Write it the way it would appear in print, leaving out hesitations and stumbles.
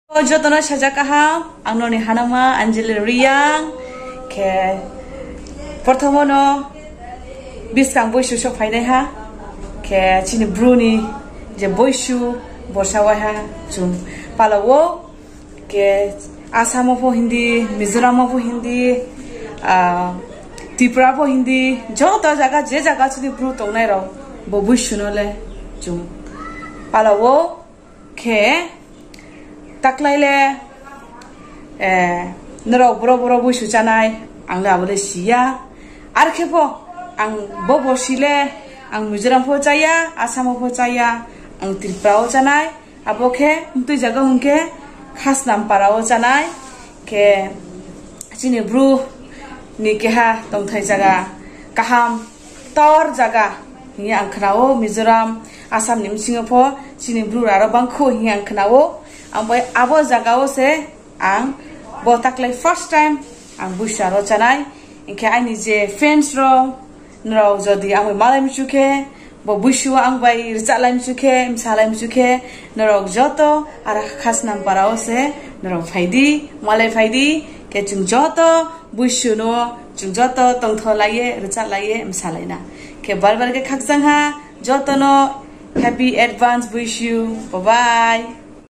Jotono sajakaha angno ni hanama Anjali Riyang ke pertemono biskang boysu sok faidai ha ke chini Bruni je boysu borsawa ha chung palawo ke Asamo po Hindi Mizoram po Hindi Tripura po Hindi joto jaga je jaga chini Bru tongnai ro bo boysu no le chung palawo ke taklaile nero boro busu janai ang la bole sia arkhepo ang bobo sile ang Mizoram pho chaya Asam pho chaya ang Tripura janai abokhe tu jaga hunke khas nam parao janai ke chini Bru ni keha tongthai jaga kaham tor jaga hiya ang khnao Mizoram Asam nimsingo pho chini Bru aro bangkho hiya ang khnao ampai abo jagao se ang bo taklai first time ang busha ro chanai inke ani je fans ro nro jodi ang malai mchuke bo bushu ang bai rizalai mchuke msalai mchuke nro joto ara khas nam parao se nro faidi malai faidi ke chung joto bushu no chung joto tongtholai rizalai msalai na ke barbar ke khaksang ha joto no happy advance wish you bye bye.